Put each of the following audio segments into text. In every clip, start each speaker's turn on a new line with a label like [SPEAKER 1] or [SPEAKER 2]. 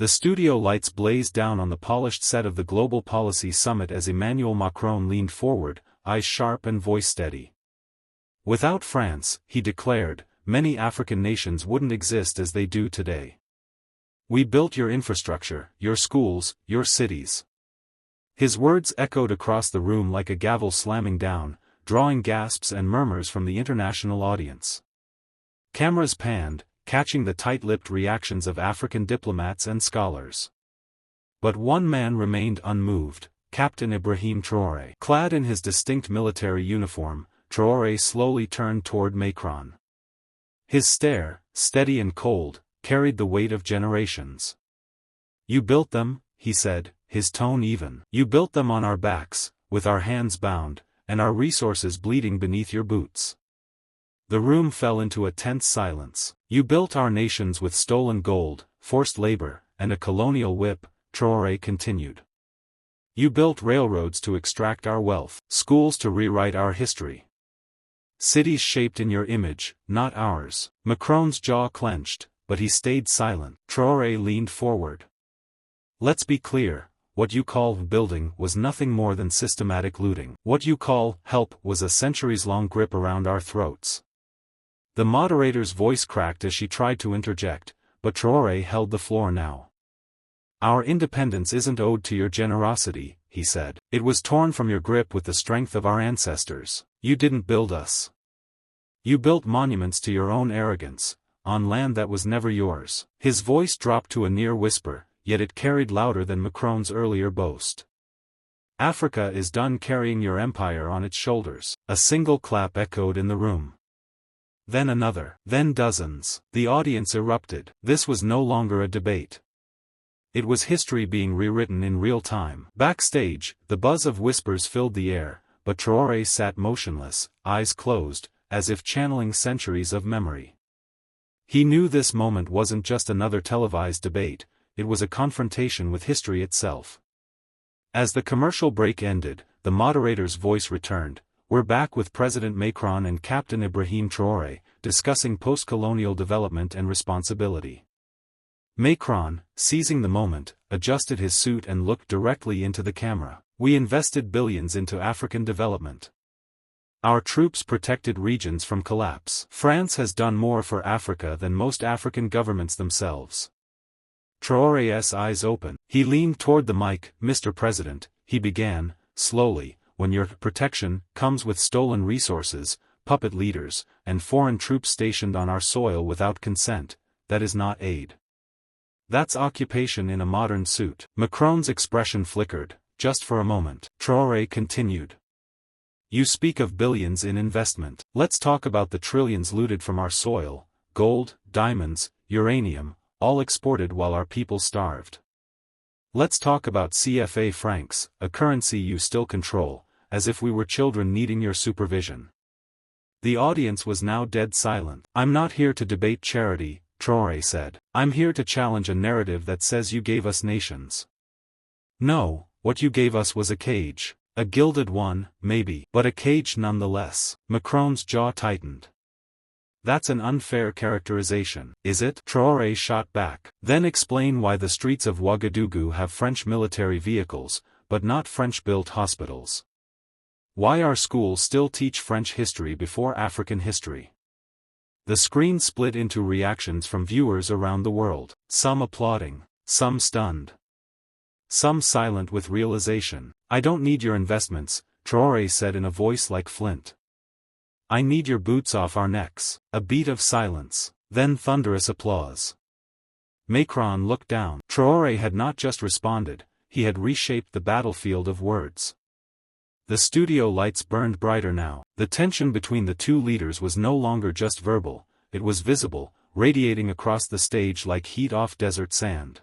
[SPEAKER 1] The studio lights blazed down on the polished set of the Global Policy Summit as Emmanuel Macron leaned forward, eyes sharp and voice steady. Without France, he declared, many African nations wouldn't exist as they do today. We built your infrastructure, your schools, your cities. His words echoed across the room like a gavel slamming down, drawing gasps and murmurs from the international audience. Cameras panned, catching the tight-lipped reactions of African diplomats and scholars. But one man remained unmoved, Captain Ibrahim Traoré. Clad in his distinct military uniform, Traoré slowly turned toward Macron. His stare, steady and cold, carried the weight of generations. You built them, he said, his tone even. You built them on our backs, with our hands bound, and our resources bleeding beneath your boots. The room fell into a tense silence. You built our nations with stolen gold, forced labor, and a colonial whip, Traoré continued. You built railroads to extract our wealth, schools to rewrite our history. Cities shaped in your image, not ours. Macron's jaw clenched, but he stayed silent. Traoré leaned forward. Let's be clear, what you call building was nothing more than systematic looting. What you call help was a centuries-long grip around our throats. The moderator's voice cracked as she tried to interject, but Traoré held the floor now. Our independence isn't owed to your generosity, he said. It was torn from your grip with the strength of our ancestors. You didn't build us. You built monuments to your own arrogance, on land that was never yours. His voice dropped to a near whisper, yet it carried louder than Macron's earlier boast. Africa is done carrying your empire on its shoulders. A single clap echoed in the room. Then another, then dozens. The audience erupted. This was no longer a debate. It was history being rewritten in real time. Backstage, the buzz of whispers filled the air, but Traoré sat motionless, eyes closed, as if channeling centuries of memory. He knew this moment wasn't just another televised debate, it was a confrontation with history itself. As the commercial break ended, the moderator's voice returned. We're back with President Macron and Captain Ibrahim Traoré, discussing post-colonial development and responsibility. Macron, seizing the moment, adjusted his suit and looked directly into the camera. We invested billions into African development. Our troops protected regions from collapse. France has done more for Africa than most African governments themselves. Traoré's eyes opened. He leaned toward the mic. Mr. President, he began, slowly, when your protection comes with stolen resources, puppet leaders, and foreign troops stationed on our soil without consent, that is not aid. That's occupation in a modern suit. Macron's expression flickered, just for a moment. Traoré continued. You speak of billions in investment. Let's talk about the trillions looted from our soil, gold, diamonds, uranium, all exported while our people starved. Let's talk about CFA francs, a currency you still control, as if we were children needing your supervision. The audience was now dead silent. I'm not here to debate charity, Traoré said. I'm here to challenge a narrative that says you gave us nations. No, what you gave us was a cage. A gilded one, maybe, but a cage nonetheless. Macron's jaw tightened. That's an unfair characterization, is it? Traoré shot back. Then explain why the streets of Ouagadougou have French military vehicles, but not French-built hospitals. Why our schools still teach French history before African history. The screen split into reactions from viewers around the world, some applauding, some stunned, some silent with realization. I don't need your investments, Traoré said in a voice like flint. I need your boots off our necks. A beat of silence, then thunderous applause. Macron looked down. Traoré had not just responded, he had reshaped the battlefield of words. The studio lights burned brighter now. The tension between the two leaders was no longer just verbal, it was visible, radiating across the stage like heat off desert sand.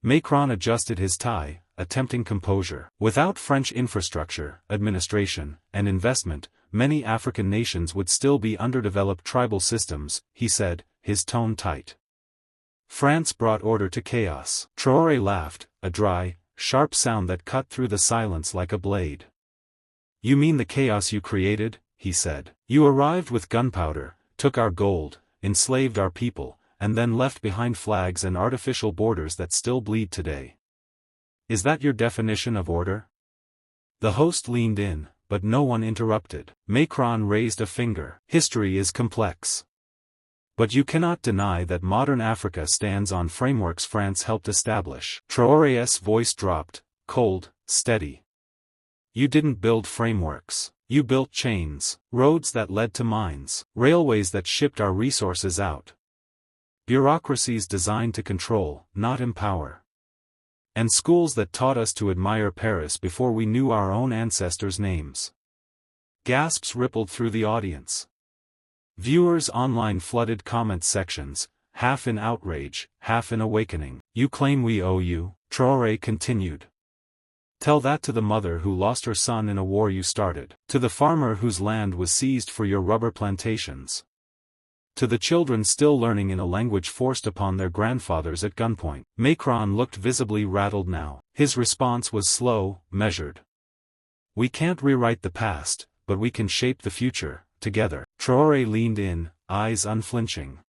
[SPEAKER 1] Macron adjusted his tie, attempting composure. Without French infrastructure, administration, and investment, many African nations would still be underdeveloped tribal systems, he said, his tone tight. France brought order to chaos. Traoré laughed, a dry, sharp sound that cut through the silence like a blade. You mean the chaos you created, he said. You arrived with gunpowder, took our gold, enslaved our people, and then left behind flags and artificial borders that still bleed today. Is that your definition of order? The host leaned in, but no one interrupted. Macron raised a finger. History is complex. But you cannot deny that modern Africa stands on frameworks France helped establish. Traoré's voice dropped, cold, steady. You didn't build frameworks. You built chains, roads that led to mines, railways that shipped our resources out. Bureaucracies designed to control, not empower. And schools that taught us to admire Paris before we knew our own ancestors' names. Gasps rippled through the audience. Viewers online flooded comment sections, half in outrage, half in awakening. You claim we owe you, Traoré continued. Tell that to the mother who lost her son in a war you started, to the farmer whose land was seized for your rubber plantations, to the children still learning in a language forced upon their grandfathers at gunpoint. Macron looked visibly rattled now. His response was slow, measured. We can't rewrite the past, but we can shape the future, together. Traoré leaned in, eyes unflinching.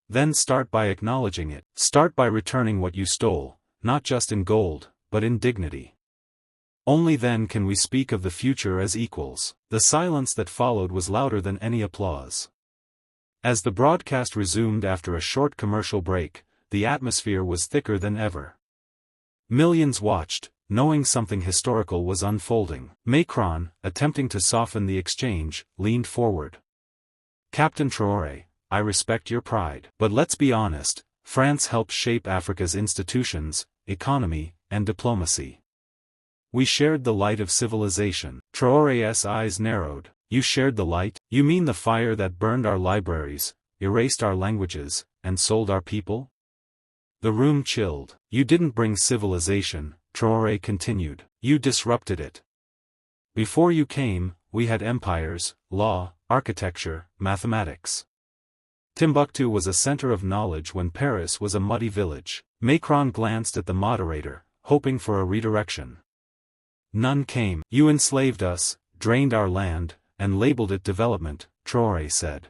[SPEAKER 1] Then start by acknowledging it. Start by returning what you stole, not just in gold, but in dignity. Only then can we speak of the future as equals. The silence that followed was louder than any applause. As the broadcast resumed after a short commercial break, the atmosphere was thicker than ever. Millions watched, knowing something historical was unfolding. Macron, attempting to soften the exchange, leaned forward. Captain Traoré, I respect your pride. But let's be honest, France helped shape Africa's institutions, economy, and diplomacy. We shared the light of civilization. Traoré's eyes narrowed. You shared the light? You mean the fire that burned our libraries, erased our languages, and sold our people? The room chilled. You didn't bring civilization, Traoré continued. You disrupted it. Before you came, we had empires, law, architecture, mathematics. Timbuktu was a center of knowledge when Paris was a muddy village. Macron glanced at the moderator, hoping for a redirection. None came. You enslaved us, drained our land, and labeled it development, Traoré said.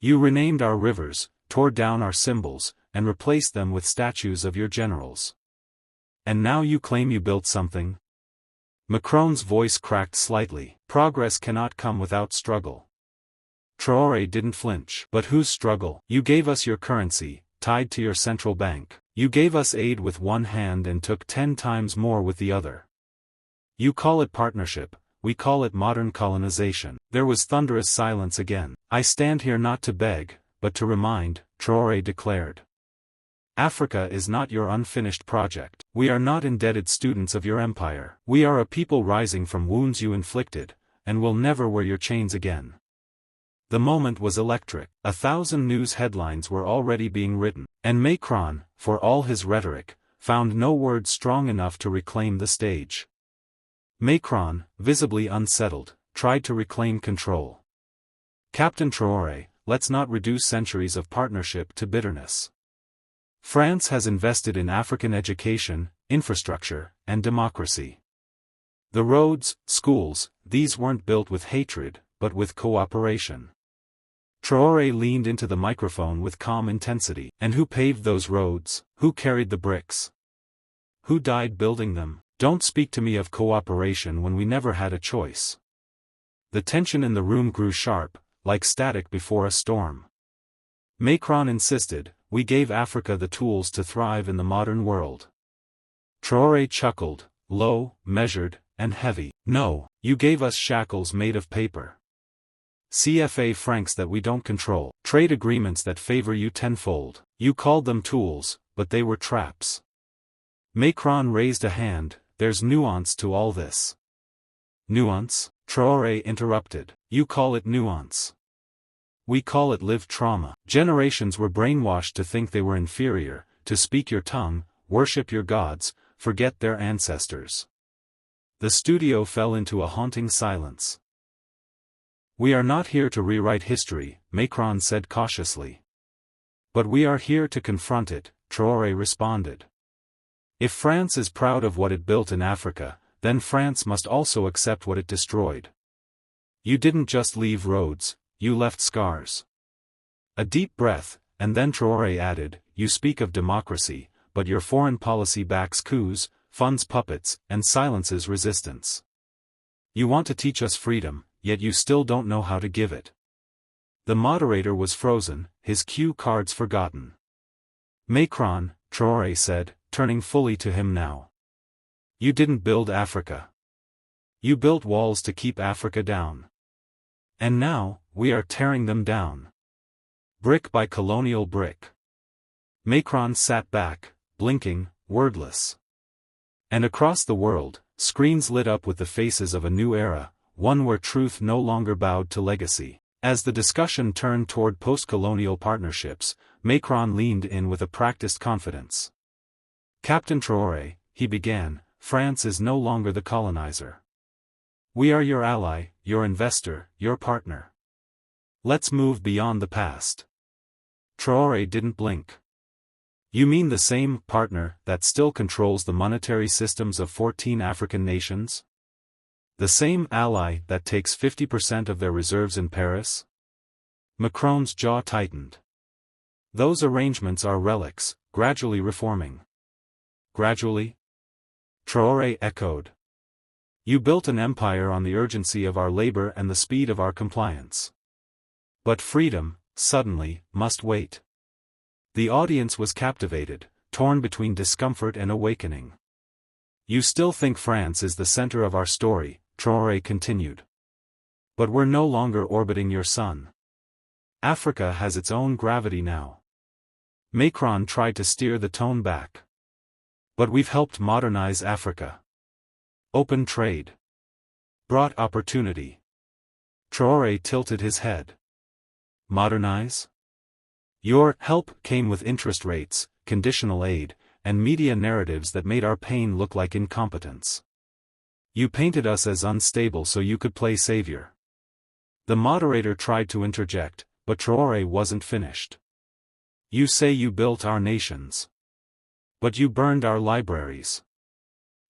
[SPEAKER 1] You renamed our rivers, tore down our symbols, and replaced them with statues of your generals. And now you claim you built something? Macron's voice cracked slightly. Progress cannot come without struggle. Traoré didn't flinch. But whose struggle? You gave us your currency, tied to your central bank. You gave us aid with one hand and took 10 times more with the other. You call it partnership, we call it modern colonization. There was thunderous silence again. I stand here not to beg, but to remind, Traoré declared. Africa is not your unfinished project. We are not indebted students of your empire. We are a people rising from wounds you inflicted, and will never wear your chains again. The moment was electric. 1,000 news headlines were already being written, and Macron, for all his rhetoric, found no words strong enough to reclaim the stage. Macron, visibly unsettled, tried to reclaim control. Captain Traoré, let's not reduce centuries of partnership to bitterness. France has invested in African education, infrastructure, and democracy. The roads, schools, these weren't built with hatred, but with cooperation. Traoré leaned into the microphone with calm intensity. And who paved those roads? Who carried the bricks? Who died building them? Don't speak to me of cooperation when we never had a choice. The tension in the room grew sharp, like static before a storm. Macron insisted, we gave Africa the tools to thrive in the modern world. Traoré chuckled, low, measured, and heavy. No, you gave us shackles made of paper. CFA francs that we don't control. Trade agreements that favor you tenfold. You called them tools, but they were traps. Macron raised a hand. There's nuance to all this. Nuance? Traoré interrupted. You call it nuance. We call it lived trauma. Generations were brainwashed to think they were inferior, to speak your tongue, worship your gods, forget their ancestors. The studio fell into a haunting silence. We are not here to rewrite history, Macron said cautiously. But we are here to confront it, Traoré responded. If France is proud of what it built in Africa, then France must also accept what it destroyed. You didn't just leave roads, you left scars. A deep breath, and then Traore added, "You speak of democracy, but your foreign policy backs coups, funds puppets, and silences resistance. You want to teach us freedom, yet you still don't know how to give it." The moderator was frozen, his cue cards forgotten. "Macron," Traore said, turning fully to him now. "You didn't build Africa. You built walls to keep Africa down. And now, we are tearing them down. Brick by colonial brick." Macron sat back, blinking, wordless. And across the world, screens lit up with the faces of a new era, one where truth no longer bowed to legacy. As the discussion turned toward post-colonial partnerships, Macron leaned in with a practiced confidence. "Captain Traore," he began, "France is no longer the colonizer. We are your ally, your investor, your partner. Let's move beyond the past." Traore didn't blink. "You mean the same partner that still controls the monetary systems of 14 African nations? The same ally that takes 50% of their reserves in Paris?" Macron's jaw tightened. "Those arrangements are relics, gradually reforming." "Gradually?" Traore echoed. "You built an empire on the urgency of our labor and the speed of our compliance. But freedom, suddenly, must wait." The audience was captivated, torn between discomfort and awakening. "You still think France is the center of our story," Traore continued. "But we're no longer orbiting your sun. Africa has its own gravity now." Macron tried to steer the tone back. "But we've helped modernize Africa. Open trade. Brought opportunity." Traore tilted his head. "Modernize? Your help came with interest rates, conditional aid, and media narratives that made our pain look like incompetence. You painted us as unstable so you could play savior." The moderator tried to interject, but Traore wasn't finished. "You say you built our nations. But you burned our libraries.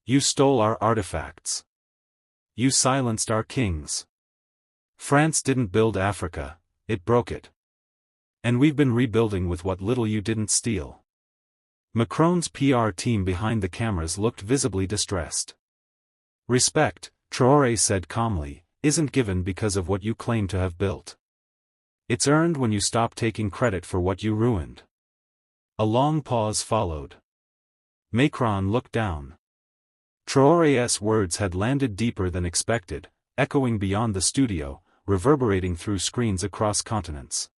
[SPEAKER 1] You stole our artifacts. You silenced our kings. France didn't build Africa, it broke it. And we've been rebuilding with what little you didn't steal." Macron's PR team behind the cameras looked visibly distressed. "Respect," Traore said calmly, "isn't given because of what you claim to have built. It's earned when you stop taking credit for what you ruined." A long pause followed. Macron looked down. Traore's words had landed deeper than expected, echoing beyond the studio, reverberating through screens across continents.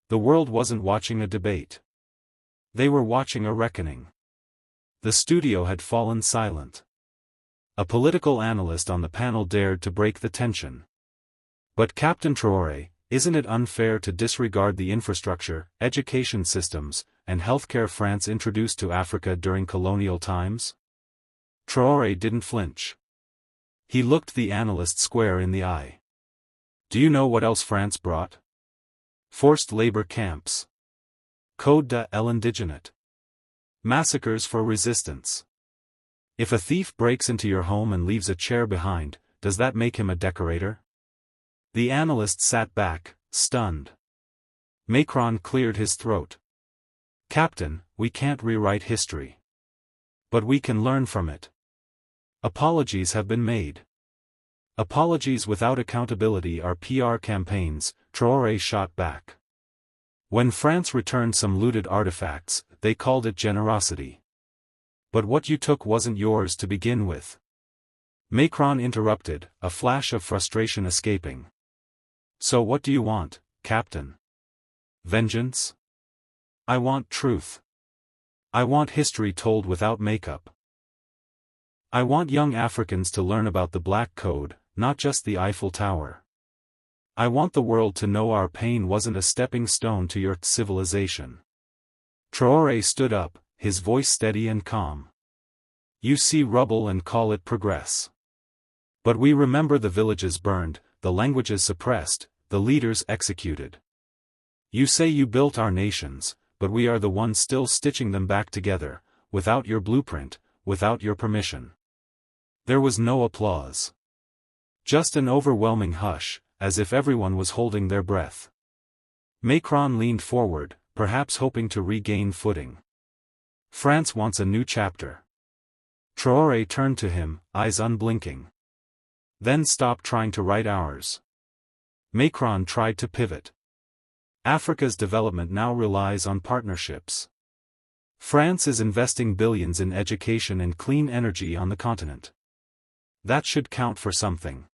[SPEAKER 1] The world wasn't watching a debate. They were watching a reckoning. The studio had fallen silent. A political analyst on the panel dared to break the tension. "But Captain Traore, isn't it unfair to disregard the infrastructure, education systems, and healthcare France introduced to Africa during colonial times?" Traore didn't flinch. He looked the analyst square in the eye. "Do you know what else France brought? Forced labor camps. Code de l'indigène. Massacres for resistance. If a thief breaks into your home and leaves a chair behind, does that make him a decorator?" The analyst sat back, stunned. Macron cleared his throat. "Captain, we can't rewrite history. But we can learn from it. Apologies have been made." "Apologies without accountability are PR campaigns," Traore shot back. "When France returned some looted artifacts, they called it generosity. But what you took wasn't yours to begin with." Macron interrupted, a flash of frustration escaping. "So what do you want, Captain? Vengeance? I want truth. I want history told without makeup. I want young Africans to learn about the Black Code, not just the Eiffel Tower. I want the world to know our pain wasn't a stepping stone to your civilization." Traore stood up, his voice steady and calm. "You see rubble and call it progress. But we remember the villages burned, the languages suppressed, the leaders executed. You say you built our nations, but we are the ones still stitching them back together, without your blueprint, without your permission." There was no applause. Just an overwhelming hush, as if everyone was holding their breath. Macron leaned forward, perhaps hoping to regain footing. France wants a new chapter. Traore turned to him, eyes unblinking. Then stop trying to write ours. Macron tried to pivot. Africa's development now relies on partnerships. France is investing billions in education and clean energy on the continent. That should count for something.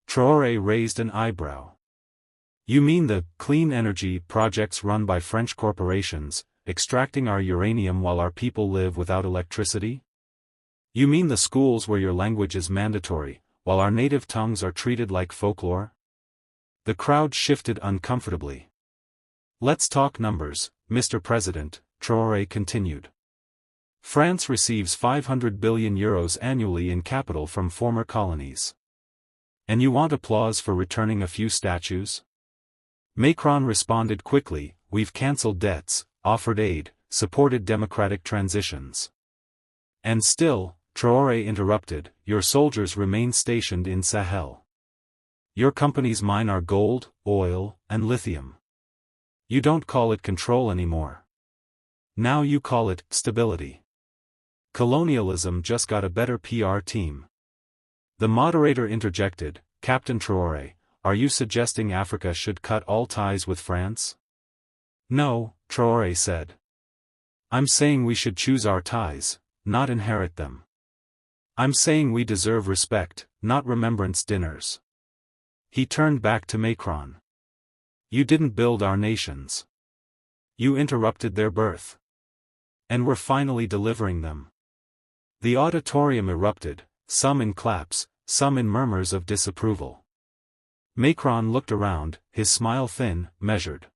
[SPEAKER 1] Traore raised an eyebrow. You mean the clean energy projects run by French corporations, extracting our uranium while our people live without electricity? You mean the schools where your language is mandatory, while our native tongues are treated like folklore? The crowd shifted uncomfortably. Let's talk numbers, Mr. President, Traore continued. France receives €500 billion annually in capital from former colonies. And you want applause for returning a few statues? Macron responded quickly, we've cancelled debts, offered aid, supported democratic transitions. And still, Traore interrupted, your soldiers remain stationed in Sahel. Your companies mine our gold, oil, and lithium. You don't call it control anymore. Now you call it stability. Colonialism just got a better PR team. The moderator interjected, Captain Traore, are you suggesting Africa should cut all ties with France? No, Traore said. I'm saying we should choose our ties, not inherit them. I'm saying we deserve respect, not remembrance dinners. He turned back to Macron. You didn't build our nations. You interrupted their birth. And we're finally delivering them. The auditorium erupted, some in claps, some in murmurs of disapproval. Macron looked around, his smile thin, measured.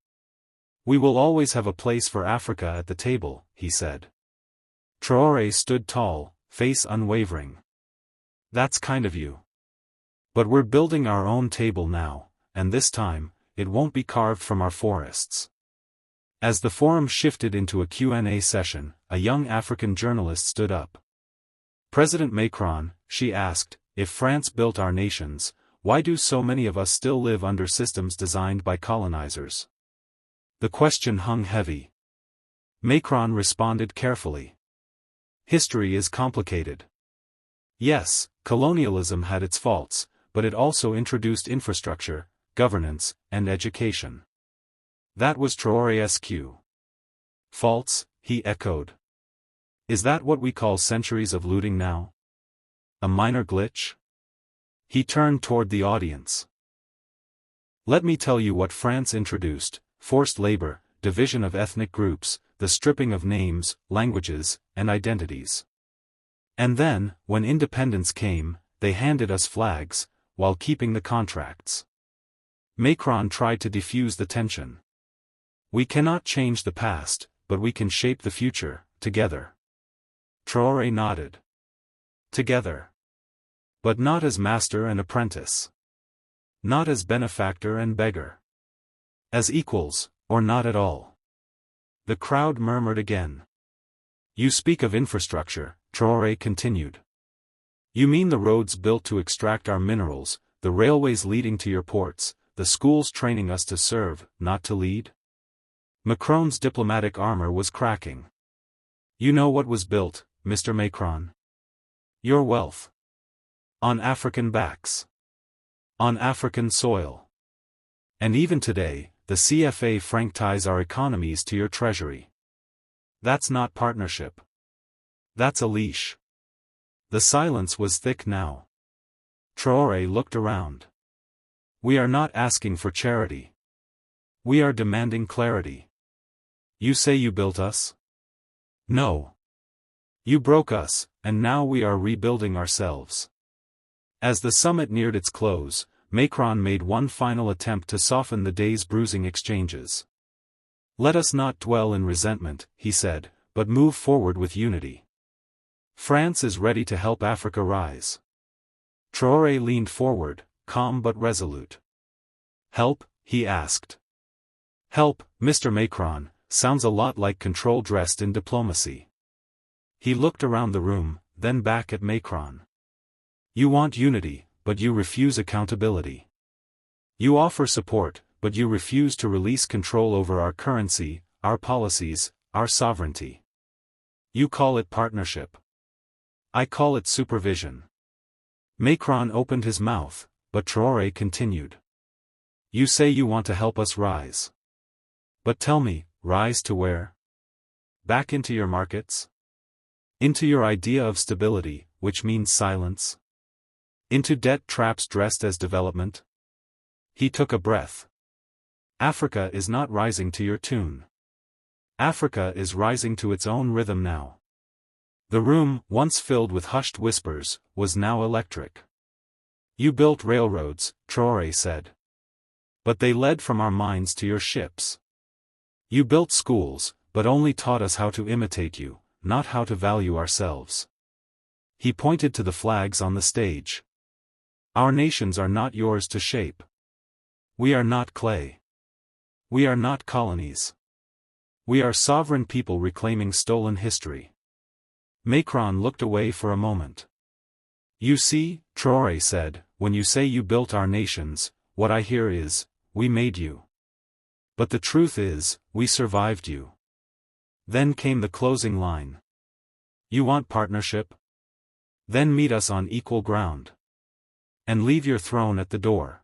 [SPEAKER 1] We will always have a place for Africa at the table, he said. Traore stood tall, face unwavering. That's kind of you. But we're building our own table now, and this time, it won't be carved from our forests. As the forum shifted into a Q&A session, a young African journalist stood up. President Macron, she asked, if France built our nations, why do so many of us still live under systems designed by colonizers? The question hung heavy. Macron responded carefully. History is complicated. Yes, colonialism had its faults, but it also introduced infrastructure, governance, and education. That was Traore's cue. Faults, he echoed. Is that what we call centuries of looting now? A minor glitch? He turned toward the audience. Let me tell you what France introduced: forced labor, division of ethnic groups, the stripping of names, languages, and identities. And then, when independence came, they handed us flags, while keeping the contracts. Macron tried to defuse the tension. We cannot change the past, but we can shape the future, together. Traore nodded. Together. But not as master and apprentice. Not as benefactor and beggar. As equals, or not at all. The crowd murmured again. You speak of infrastructure, Traore continued. You mean the roads built to extract our minerals, the railways leading to your ports, the schools training us to serve, not to lead? Macron's diplomatic armor was cracking. You know what was built, Mr. Macron? Your wealth. On African backs. On African soil. And even today, the CFA franc ties our economies to your treasury. That's not partnership. That's a leash. The silence was thick now. Traore looked around. We are not asking for charity. We are demanding clarity. You say you built us? No. You broke us, and now we are rebuilding ourselves. As the summit neared its close, Macron made one final attempt to soften the day's bruising exchanges. Let us not dwell in resentment, he said, but move forward with unity. France is ready to help Africa rise. Traore leaned forward, calm but resolute. Help? He asked. Help, Mr. Macron, sounds a lot like control dressed in diplomacy. He looked around the room, then back at Macron. You want unity, but you refuse accountability. You offer support, but you refuse to release control over our currency, our policies, our sovereignty. You call it partnership. I call it supervision. Macron opened his mouth, but Traore continued. You say you want to help us rise. But tell me, rise to where? Back into your markets? Into your idea of stability, which means silence? Into debt traps dressed as development? He took a breath. Africa is not rising to your tune. Africa is rising to its own rhythm now. The room, once filled with hushed whispers, was now electric. You built railroads, Traore said. But they led from our minds to your ships. You built schools, but only taught us how to imitate you, not how to value ourselves. He pointed to the flags on the stage. Our nations are not yours to shape. We are not clay. We are not colonies. We are sovereign people reclaiming stolen history. Macron looked away for a moment. You see, Traore said, when you say you built our nations, what I hear is, we made you. But the truth is, we survived you. Then came the closing line. You want partnership? Then meet us on equal ground. And leave your throne at the door.